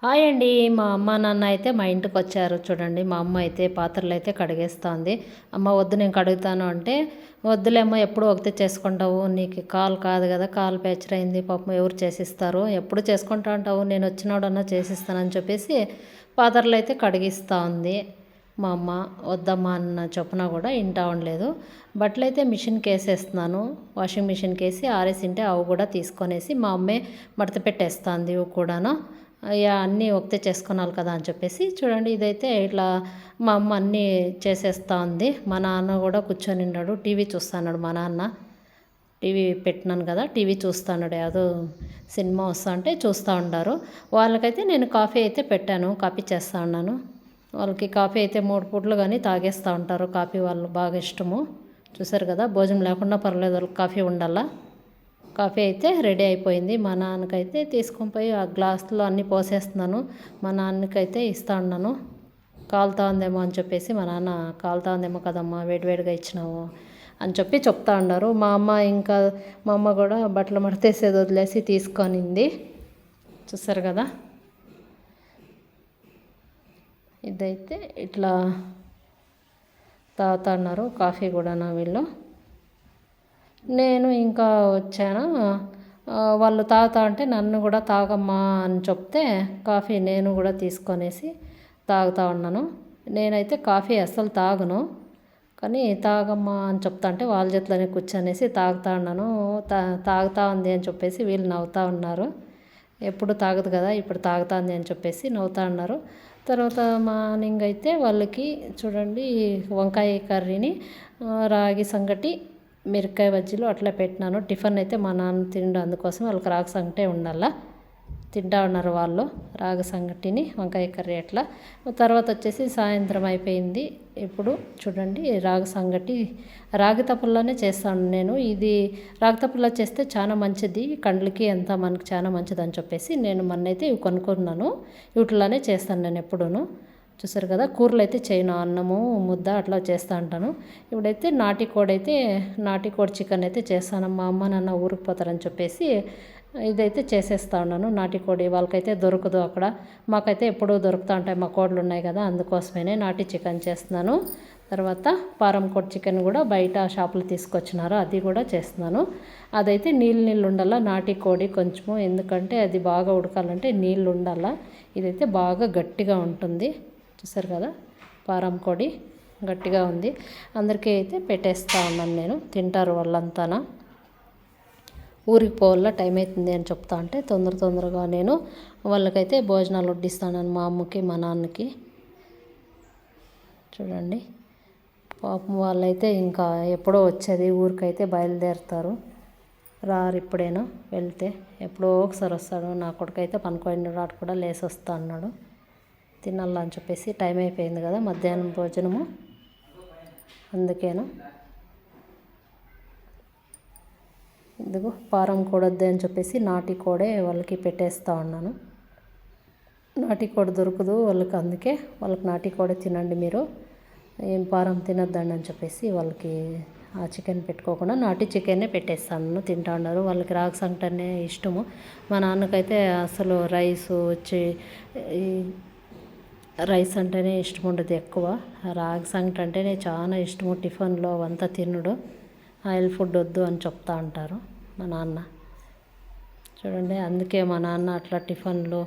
Hi అండి. మా అమ్మ నాన్న అయితే మా ఇంటికి వచ్చారు చూడండి. మా అమ్మ అయితే పాత్రలు అయితే కడిగేస్తుంది. అమ్మ వద్దు నేను కడుగుతాను అంటే, వద్దులేమ్మా ఎప్పుడు ఒకతే చేసుకుంటావు, నీకు కాలు కాదు కదా, కాలు ఫ్రాక్చర్ అయింది, పాపం ఎవరు చేసిస్తారు, ఎప్పుడు చేసుకుంటా ఉంటావు, నేను వచ్చినోడన్నా చేసిస్తానని చెప్పేసి పాత్రలు అయితే కడిగిస్తూ ఉంది మా అమ్మ. వద్దమ్మా అన్న చొప్పున కూడా వింటా ఉండలేదు. బట్టలు అయితే మిషన్కి వేసేస్తున్నాను, వాషింగ్ మిషన్కి వేసి ఆరేసింటే అవి కూడా తీసుకొనేసి మా అమ్మే మడత పెట్టేస్తుంది ఇవి కూడాను. అయ్యా అన్నీ ఒకతే చేసుకున్నాను కదా అని చెప్పేసి చూడండి. ఇదైతే ఇట్లా మా అమ్మ అన్నీ చేసేస్తూ ఉంది. మా నాన్న కూడా కూర్చొని ఉన్నాడు, టీవీ చూస్తున్నాడు. మా నాన్న టీవీ పెట్టినాను కదా, టీవీ చూస్తున్నాడు. ఏదో సినిమా వస్తా అంటే చూస్తూ ఉంటారు. వాళ్ళకైతే నేను కాఫీ అయితే పెట్టాను, కాఫీ చేస్తూ ఉన్నాను. వాళ్ళకి కాఫీ అయితే 3 పూటలు కానీ తాగేస్తూ ఉంటారు. కాఫీ వాళ్ళు బాగా ఇష్టము. చూసారు కదా, భోజనం లేకుండా పర్లేదు, వాళ్ళకి కాఫీ ఉండాలా. కాఫీ అయితే రెడీ అయిపోయింది. మా నాన్నకైతే తీసుకొని పోయి ఆ గ్లాసులో అన్నీ పోసేస్తున్నాను. మా నాన్నకైతే ఇస్తా ఉన్నాను. కాలుతా ఉందేమో అని చెప్పేసి, మా నాన్న కాలుతా ఉందేమో కదమ్మా వేడివేడిగా ఇచ్చినావు అని చెప్పి చెప్తా ఉన్నారు. మా అమ్మ కూడా బట్టలు మడతేసేది వదిలేసి తీసుకొనింది. చూసారు కదా, ఇదైతే ఇట్లా తాగుతా ఉన్నారు కాఫీ కూడా నా వీళ్ళు. నేను ఇంకా వచ్చాను. వాళ్ళు తాగుతా అంటే నన్ను కూడా తాగమ్మా అని చెప్తే కాఫీ నేను కూడా తీసుకొనేసి తాగుతూ ఉన్నాను. నేనైతే కాఫీ అస్సలు తాగను, కానీ తాగమ్మా అని చెప్తా అంటే వాళ్ళ చేతిలోనే కూర్చొనేసి తాగుతూ ఉన్నాను. తాగుతా ఉంది అని చెప్పేసి వీళ్ళు నవ్వుతూ ఉన్నారు. ఎప్పుడు తాగదు కదా, ఇప్పుడు తాగుతుంది అని చెప్పేసి నవ్వుతూ ఉన్నారు. తర్వాత మార్నింగ్ అయితే వాళ్ళకి చూడండి వంకాయ కర్రీని, రాగి సంగటి, మిరపకాయ బజ్జీలు అట్లా పెట్టినాను. టిఫిన్ అయితే మా నాన్న తిండు, అందుకోసం వాళ్ళకి రాగి సంగటే ఉండాల. తింటా ఉన్నారు వాళ్ళు రాగి సంగటిని, వంకాయ కర్రీ అట్లా. తర్వాత వచ్చేసి సాయంత్రం అయిపోయింది. ఇప్పుడు చూడండి రాగి సంగటి రాగి తప్పుల్లోనే చేస్తాను నేను. ఇది రాగి తప్పుల్లో చేస్తే చాలా మంచిది, కండ్లకి అంతా మనకి చాలా మంచిది అని చెప్పేసి నేను మొన్నైతే ఇవి కొనుక్కున్నాను. వీటిలోనే చేస్తాను నేను ఎప్పుడూను. చూసారు కదా, కూరలు అయితే చేయను, అన్నము ముద్ద అట్లా చేస్తూ ఉంటాను. ఇప్పుడైతే నాటుకోడి చికెన్ అయితే చేస్తాను. మా అమ్మ నాన్న ఊరికి పోతారని చెప్పేసి ఇదైతే చేసేస్తా ఉన్నాను. నాటుకోడి వాళ్ళకైతే దొరకదు అక్కడ, మాకైతే ఎప్పుడూ దొరుకుతూ ఉంటాయి, మా కోళ్ళు ఉన్నాయి కదా, అందుకోసమే నాటి చికెన్ చేస్తున్నాను. తర్వాత పారం కోడి చికెన్ కూడా బయట షాపులు తీసుకొచ్చినారు, అది కూడా చేస్తున్నాను. అదైతే నీళ్ళు ఉండాల నాటుకోడి కొంచెము, ఎందుకంటే అది బాగా ఉడకాలంటే నీళ్ళు ఉండాల. ఇదైతే బాగా గట్టిగా ఉంటుంది. చూసారు కదా, పారం కోడి గట్టిగా ఉంది. అందరికీ అయితే పెట్టేస్తా ఉన్నాను నేను, తింటారు వాళ్ళంతానా. ఊరికి పోవాల టైం అవుతుంది అని చెప్తా అంటే తొందరగా నేను వాళ్ళకైతే భోజనాలు వడ్డిస్తాను, మా అమ్మకి మా నాన్నకి. చూడండి పాపం వాళ్ళైతే ఇంకా ఎప్పుడో వచ్చేది ఊరికైతే బయలుదేరుతారు, రారు ఇప్పుడేనో, వెళ్తే ఎప్పుడో ఒకసారి వస్తాడు. నా కొడుకైతే పనుకోండి రాటు కూడా లేసి వస్తా అన్నాడు. తినాలని చెప్పేసి టైం అయిపోయింది కదా మధ్యాహ్నం భోజనము, అందుకేను. ఇదిగో పారం కోడొద్దు అని చెప్పేసి నాటి కోడే వాళ్ళకి పెట్టేస్తూ ఉన్నాను. నాటి కోడి దొరకదు వాళ్ళకి, అందుకే వాళ్ళకి నాటి కోడే తినండి మీరు, ఏం పారం తినొద్దండి అని చెప్పేసి వాళ్ళకి ఆ చికెన్ పెట్టుకోకుండా నాటి చికెన్నే పెట్టేస్తాను. తింటా ఉన్నారు. వాళ్ళకి రాగి సంగటనే ఇష్టము. మా నాన్నకైతే అసలు రైస్ అంటేనే ఇష్టం ఉండదు ఎక్కువ, రాగి సంగటి అంటేనే చాలా ఇష్టము. టిఫిన్లో అవంతా తినడు, ఆయిల్ ఫుడ్ వద్దు అని చెప్తా ఉంటారు మా నాన్న. చూడండి, అందుకే మా నాన్న అట్లా టిఫిన్లు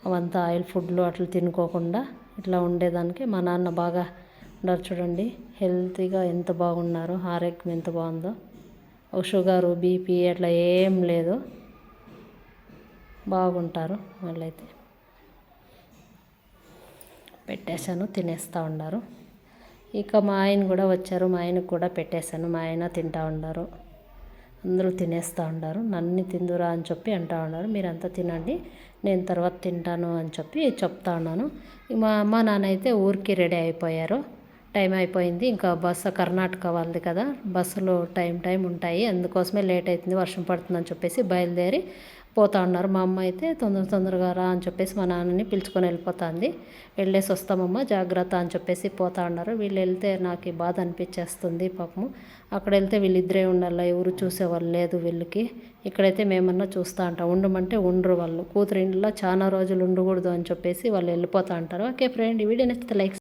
అవంతా ఆయిల్ ఫుడ్లు అట్లా తినుకోకుండా ఇట్లా ఉండేదానికి మా నాన్న బాగా ఉన్నారు. చూడండి హెల్తీగా ఎంత బాగున్నారు, ఆరోగ్యం ఎంత బాగుందో. షుగరు బీపీ అట్లా ఏం లేదు, బాగుంటారు వాళ్ళైతే. పెట్టేశాను, తినేస్తూ ఉన్నారు. ఇక మా ఆయన కూడా వచ్చారు, మా ఆయనకు కూడా పెట్టేశాను, మా ఆయన తింటూ ఉన్నారు. అందరూ తినేస్తూ ఉన్నారు. నన్ను తిందురా అని చెప్పి అంటూ ఉన్నారు, మీరంతా తినండి నేను తర్వాత తింటాను అని చెప్పి చెప్తా ఉన్నాను. మా అమ్మ నాన్న అయితే ఊరికి రెడీ అయిపోయారు. టైం అయిపోయింది, ఇంకా బస్సు కర్ణాటక వాళ్ళది కదా, బస్సులో టైం ఉంటాయి, అందుకోసమే లేట్ అవుతుంది, వర్షం పడుతుందని చెప్పేసి బయలుదేరి పోతా ఉన్నారు. మా అమ్మ అయితే తొందరగా రా అని చెప్పేసి మా నాన్నని పిలుచుకొని వెళ్ళిపోతుంది. వెళ్ళేసి వస్తామమ్మ జాగ్రత్త అని చెప్పేసి పోతా ఉన్నారు. వీళ్ళు వెళ్తే నాకు బాధ అనిపించేస్తుంది పాపము. అక్కడ వెళ్తే వీళ్ళిద్దరే ఉండాలి, ఎవరు చూసేవాళ్ళు లేదు వీళ్ళకి. ఇక్కడైతే మేమన్నా చూస్తూ ఉంటాం. ఉండమంటే ఉండరు వాళ్ళు. కూతురు ఇంట్లో చాలా రోజులు ఉండకూడదు అని చెప్పేసి వాళ్ళు వెళ్ళిపోతూ ఉంటారు. ఓకే ఫ్రెండ్, ఈ వీడియో నచ్చితే లైక్